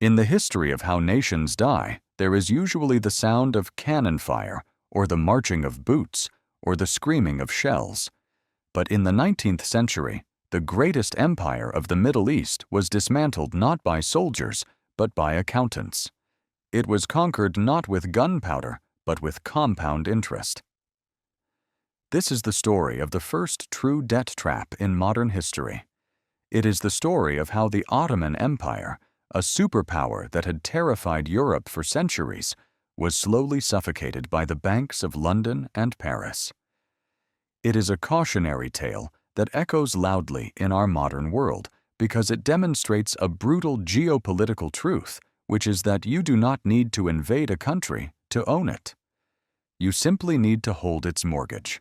In the history of how nations die, there is usually the sound of cannon fire, or the marching of boots, or the screaming of shells. But in the 19th century, the greatest empire of the Middle East was dismantled not by soldiers, but by accountants. It was conquered not with gunpowder, but with compound interest. This is the story of the first true debt trap in modern history. It is the story of how the Ottoman Empire, a superpower that had terrified Europe for centuries, was slowly suffocated by the banks of London and Paris. It is a cautionary tale that echoes loudly in our modern world because it demonstrates a brutal geopolitical truth, which is that you do not need to invade a country to own it. You simply need to hold its mortgage.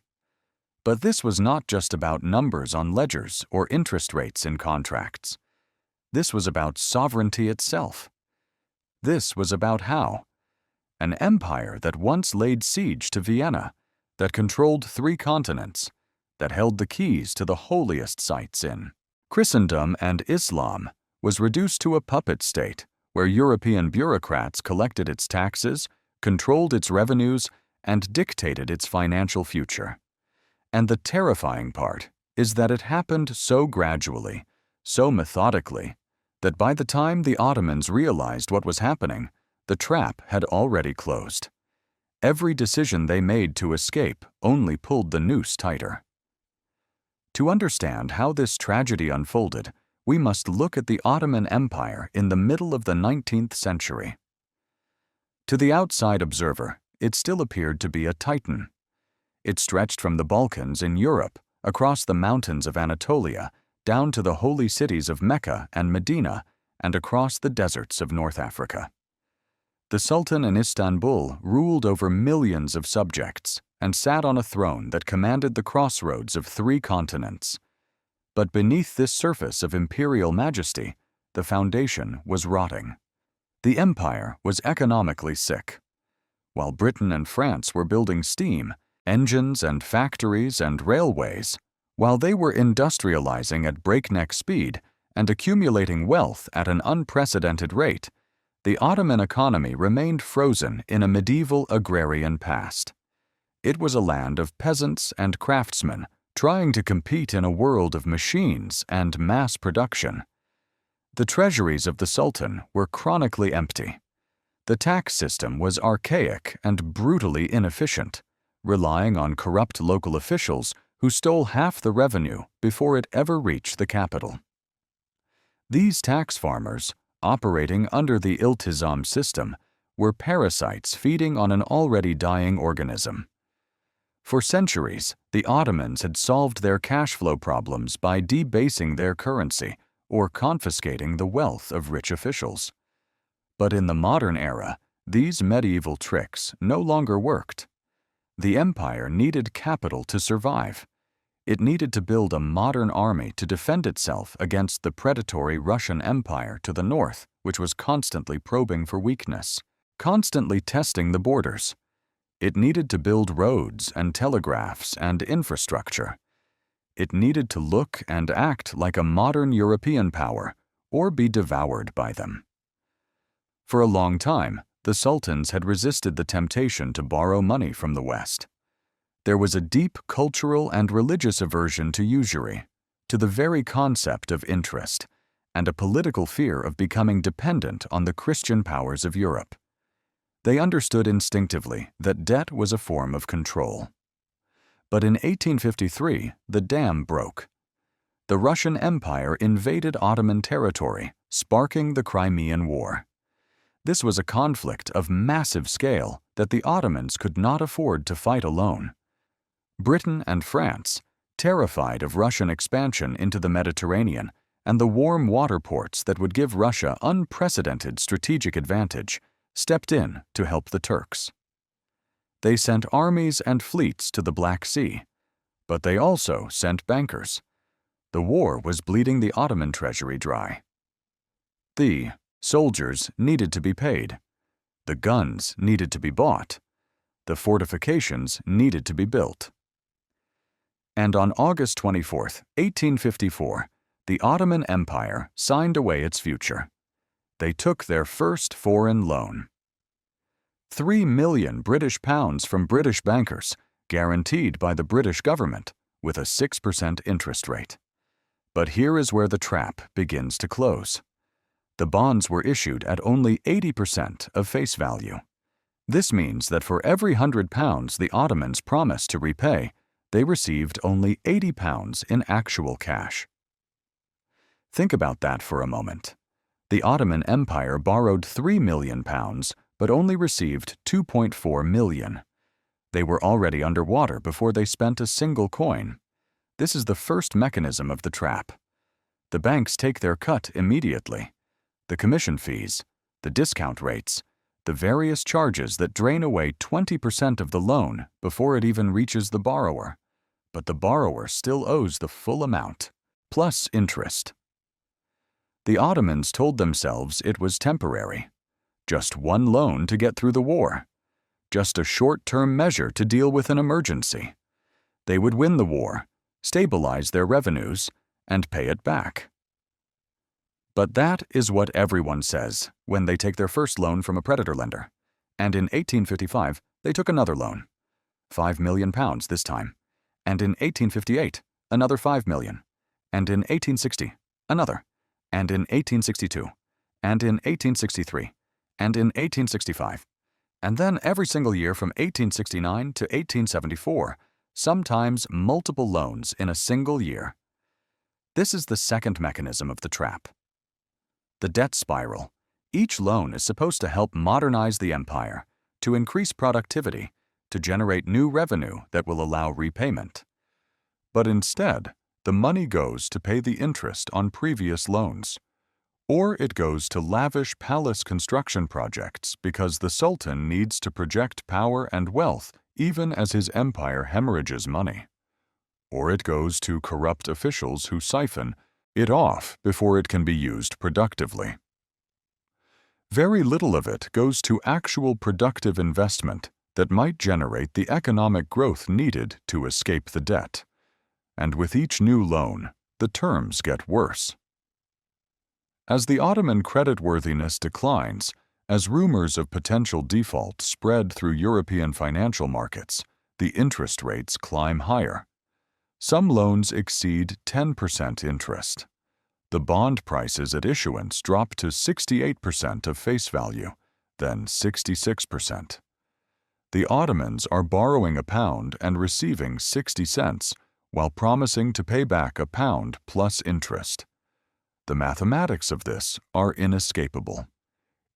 But this was not just about numbers on ledgers or interest rates in contracts. This was about sovereignty itself. This was about how an empire that once laid siege to Vienna, that controlled 3 continents, that held the keys to the holiest sites in Christendom and Islam, was reduced to a puppet state where European bureaucrats collected its taxes, controlled its revenues, and dictated its financial future. And the terrifying part is that it happened so gradually, so methodically, that by the time the Ottomans realized what was happening, the trap had already closed. Every decision they made to escape only pulled the noose tighter. To understand how this tragedy unfolded, we must look at the Ottoman Empire in the middle of the 19th century. To the outside observer, it still appeared to be a titan. It stretched from the Balkans in Europe, across the mountains of Anatolia, down to the holy cities of Mecca and Medina, and across the deserts of North Africa. The Sultan in Istanbul ruled over millions of subjects and sat on a throne that commanded the crossroads of 3 continents. But beneath this surface of imperial majesty, the foundation was rotting. The empire was economically sick. While Britain and France were building steam, engines and factories and railways, while they were industrializing at breakneck speed and accumulating wealth at an unprecedented rate, the Ottoman economy remained frozen in a medieval agrarian past. It was a land of peasants and craftsmen trying to compete in a world of machines and mass production. The treasuries of the Sultan were chronically empty. The tax system was archaic and brutally inefficient, relying on corrupt local officials who stole half the revenue before it ever reached the capital. These tax farmers, operating under the iltizam system, were parasites feeding on an already dying organism. For centuries, the Ottomans had solved their cash flow problems by debasing their currency or confiscating the wealth of rich officials. But in the modern era, these medieval tricks no longer worked. The empire needed capital to survive. It needed to build a modern army to defend itself against the predatory Russian Empire to the north, which was constantly probing for weakness, constantly testing the borders. It needed to build roads and telegraphs and infrastructure. It needed to look and act like a modern European power, or be devoured by them. For a long time, the sultans had resisted the temptation to borrow money from the West. There was a deep cultural and religious aversion to usury, to the very concept of interest, and a political fear of becoming dependent on the Christian powers of Europe. They understood instinctively that debt was a form of control. But in 1853, the dam broke. The Russian Empire invaded Ottoman territory, sparking the Crimean War. This was a conflict of massive scale that the Ottomans could not afford to fight alone. Britain and France, terrified of Russian expansion into the Mediterranean and the warm water ports that would give Russia unprecedented strategic advantage, stepped in to help the Turks. They sent armies and fleets to the Black Sea, but they also sent bankers. The war was bleeding the Ottoman treasury dry. The soldiers needed to be paid. The guns needed to be bought. The fortifications needed to be built. And on August 24, 1854, the Ottoman Empire signed away its future. they took their first foreign loan. 3 million British pounds from British bankers, guaranteed by the British government, with a 6% interest rate. But here is where the trap begins to close. The bonds were issued at only 80% of face value. This means that for every £100 the Ottomans promised to repay, they received only £80 in actual cash. Think about that for a moment. The Ottoman Empire borrowed £3 million, but only received £2.4 million. They were already underwater before they spent a single coin. This is the first mechanism of the trap. The banks take their cut immediately. The commission fees, the discount rates, the various charges that drain away 20% of the loan before it even reaches the borrower. But the borrower still owes the full amount, plus interest. The Ottomans told themselves it was temporary. Just one loan to get through the war. Just a short-term measure to deal with an emergency. They would win the war, stabilize their revenues, and pay it back. But that is what everyone says when they take their first loan from a predator lender. And in 1855, they took another loan. £5 million this time. And in 1858, another £5 million. And in 1860, another. And in 1862. And in 1863. And in 1865. And then every single year from 1869 to 1874, sometimes multiple loans in a single year. This is the second mechanism of the trap. The debt spiral. Each loan is supposed to help modernize the empire, to increase productivity, to generate new revenue that will allow repayment. But instead, the money goes to pay the interest on previous loans. Or it goes to lavish palace construction projects because the Sultan needs to project power and wealth even as his empire hemorrhages money. Or it goes to corrupt officials who siphon it off before it can be used productively. Very little of it goes to actual productive investment that might generate the economic growth needed to escape the debt. And with each new loan, the terms get worse. As the Ottoman creditworthiness declines, as rumors of potential default spread through European financial markets, the interest rates climb higher. Some loans exceed 10% interest. The bond prices at issuance drop to 68% of face value, then 66%. The Ottomans are borrowing £1 and receiving 60 cents, while promising to pay back £1 plus interest. The mathematics of this are inescapable.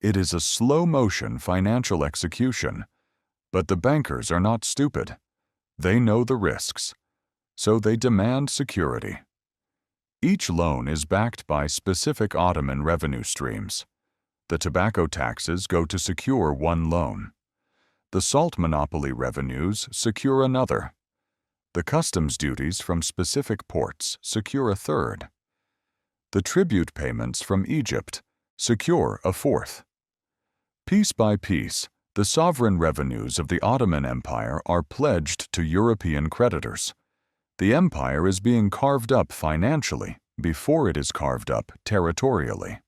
It is a slow-motion financial execution, but the bankers are not stupid. They know the risks, so they demand security. Each loan is backed by specific Ottoman revenue streams. The tobacco taxes go to secure one loan. The salt monopoly revenues secure another. The customs duties from specific ports secure a third. The tribute payments from Egypt secure a fourth. Piece by piece, the sovereign revenues of the Ottoman Empire are pledged to European creditors. The empire is being carved up financially before it is carved up territorially.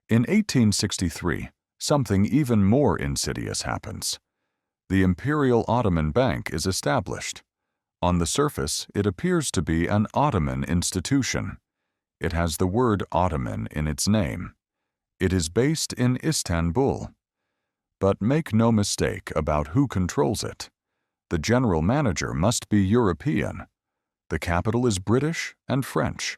In 1863, something even more insidious happens. The Imperial Ottoman Bank is established. On the surface, it appears to be an Ottoman institution. It has the word Ottoman in its name. It is based in Istanbul. But make no mistake about who controls it. The general manager must be European. The capital is British and French.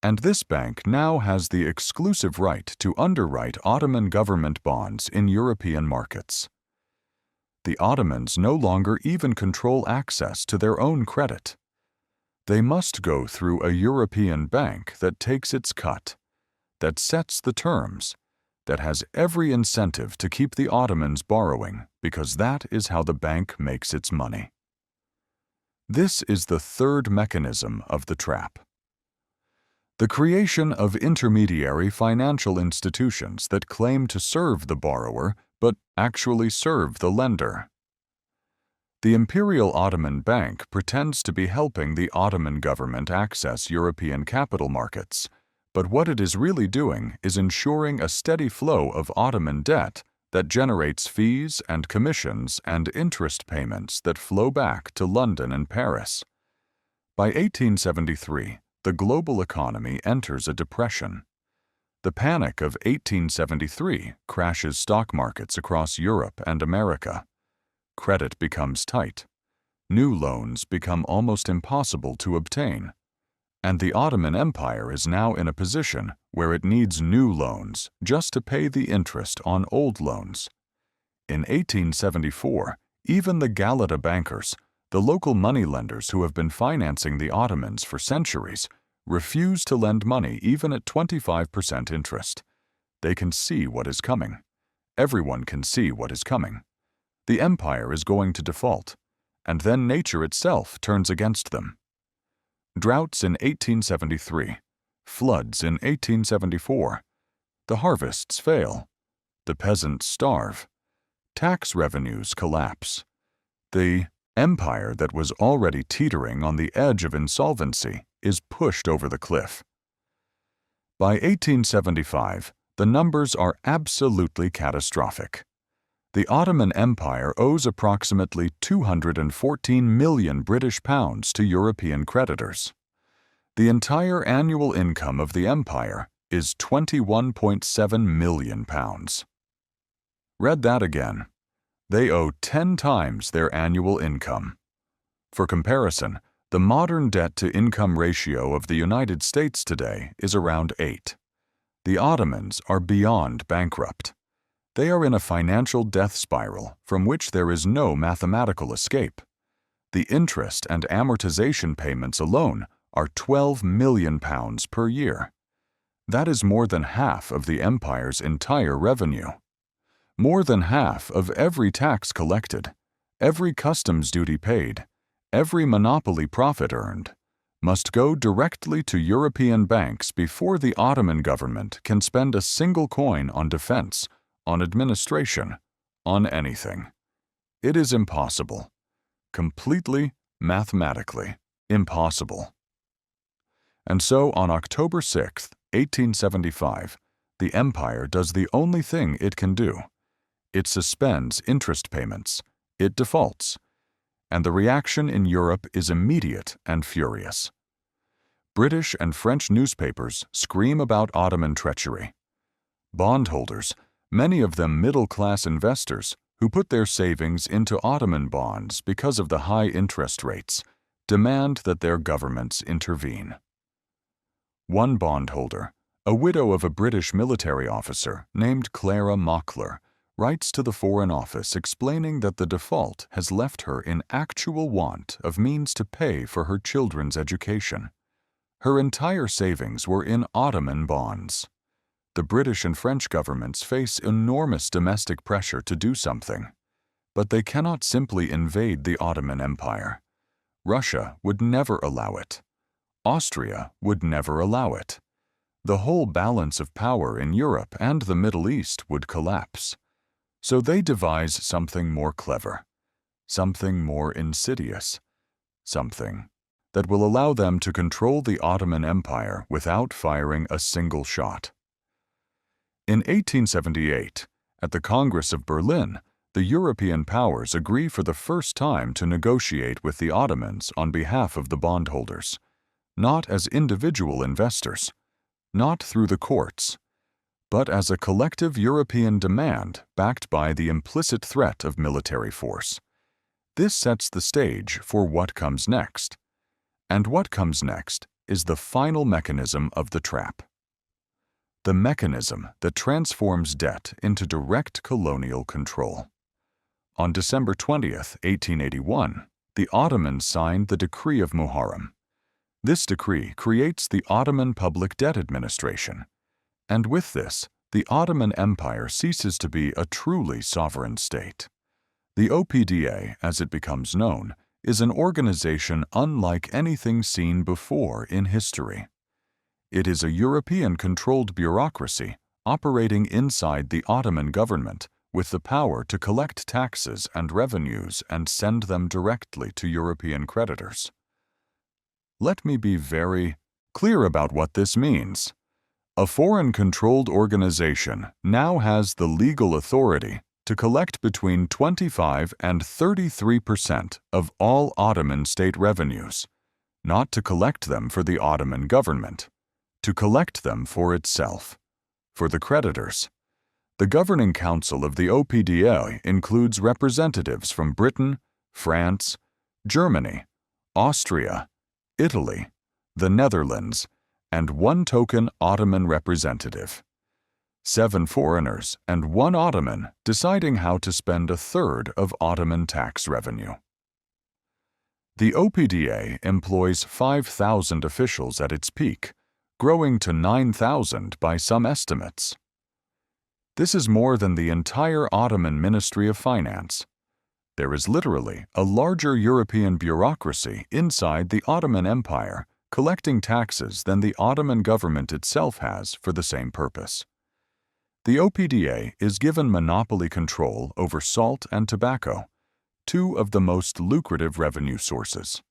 And this bank now has the exclusive right to underwrite Ottoman government bonds in European markets. The Ottomans no longer even control access to their own credit. They must go through a European bank that takes its cut, that sets the terms, that has every incentive to keep the Ottomans borrowing because that is how the bank makes its money. This is the third mechanism of the trap. The creation of intermediary financial institutions that claim to serve the borrower but actually serve the lender. The Imperial Ottoman Bank pretends to be helping the Ottoman government access European capital markets, But what it is really doing is ensuring a steady flow of Ottoman debt that generates fees and commissions and interest payments that flow back to London and Paris. By 1873, the global economy enters a depression. The Panic of 1873 crashes stock markets across Europe and America. Credit becomes tight. New loans become almost impossible to obtain. And the Ottoman Empire is now in a position where it needs new loans just to pay the interest on old loans. In 1874, even the Galata Bankers, the local moneylenders who have been financing the Ottomans for centuries, refuse to lend money even at 25% interest. They can see what is coming. Everyone can see what is coming. The empire is going to default, and then nature itself turns against them. Droughts in 1873, floods in 1874, the harvests fail, the peasants starve, tax revenues collapse. The empire that was already teetering on the edge of insolvency is pushed over the cliff. By 1875, the numbers are absolutely catastrophic. The Ottoman Empire owes approximately 214 million British pounds to European creditors. The entire annual income of the empire is 21.7 million pounds. Read that again. They owe 10 times their annual income. For comparison, the modern debt-to-income ratio of the United States today is around 8. The Ottomans are beyond bankrupt. They are in a financial death spiral from which there is no mathematical escape. The interest and amortization payments alone are 12 million pounds per year. That is more than half of the empire's entire revenue. More than half of every tax collected, every customs duty paid, every monopoly profit earned, must go directly to European banks before the Ottoman government can spend a single coin on defense, on administration, on anything. It is impossible. Completely, mathematically, impossible. And so on October 6, 1875, the empire does the only thing it can do. It suspends interest payments. It defaults. And the reaction in Europe is immediate and furious. British and French newspapers scream about Ottoman treachery. Bondholders, many of them middle-class investors who put their savings into Ottoman bonds because of the high interest rates, demand that their governments intervene. One bondholder, a widow of a British military officer named Clara Mockler, writes to the Foreign Office explaining that the default has left her in actual want of means to pay for her children's education. Her entire savings were in Ottoman bonds. The British and French governments face enormous domestic pressure to do something, but they cannot simply invade the Ottoman Empire. Russia would never allow it. Austria would never allow it. The whole balance of power in Europe and the Middle East would collapse. So they devise something more clever, something more insidious, something that will allow them to control the Ottoman Empire without firing a single shot. In 1878, at the Congress of Berlin, the European powers agree for the first time to negotiate with the Ottomans on behalf of the bondholders, not as individual investors, not through the courts, but as a collective European demand backed by the implicit threat of military force. This sets the stage for what comes next. And what comes next is the final mechanism of the trap. The mechanism that transforms debt into direct colonial control. On December 20th, 1881, the Ottomans signed the Decree of Muharrem. This decree creates the Ottoman Public Debt Administration, and with this, the Ottoman Empire ceases to be a truly sovereign state. The OPDA, as it becomes known, is an organization unlike anything seen before in history. It is a European-controlled bureaucracy operating inside the Ottoman government with the power to collect taxes and revenues and send them directly to European creditors. Let me be very clear about what this means. A foreign-controlled organization now has the legal authority to collect between 25 and 33% of all Ottoman state revenues, not to collect them for the Ottoman government, to collect them for itself, for the creditors. The governing council of the OPDA includes representatives from Britain, France, Germany, Austria, Italy, the Netherlands, and one token Ottoman representative. 7 foreigners and 1 Ottoman deciding how to spend a third of Ottoman tax revenue. The OPDA employs 5,000 officials at its peak, growing to 9,000 by some estimates. This is more than the entire Ottoman Ministry of Finance. There is literally a larger European bureaucracy inside the Ottoman Empire collecting taxes than the Ottoman government itself has for the same purpose. The OPDA is given monopoly control over salt and tobacco, 2 of the most lucrative revenue sources.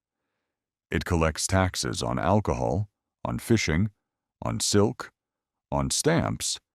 It collects taxes on alcohol, on fishing, on silk, on stamps,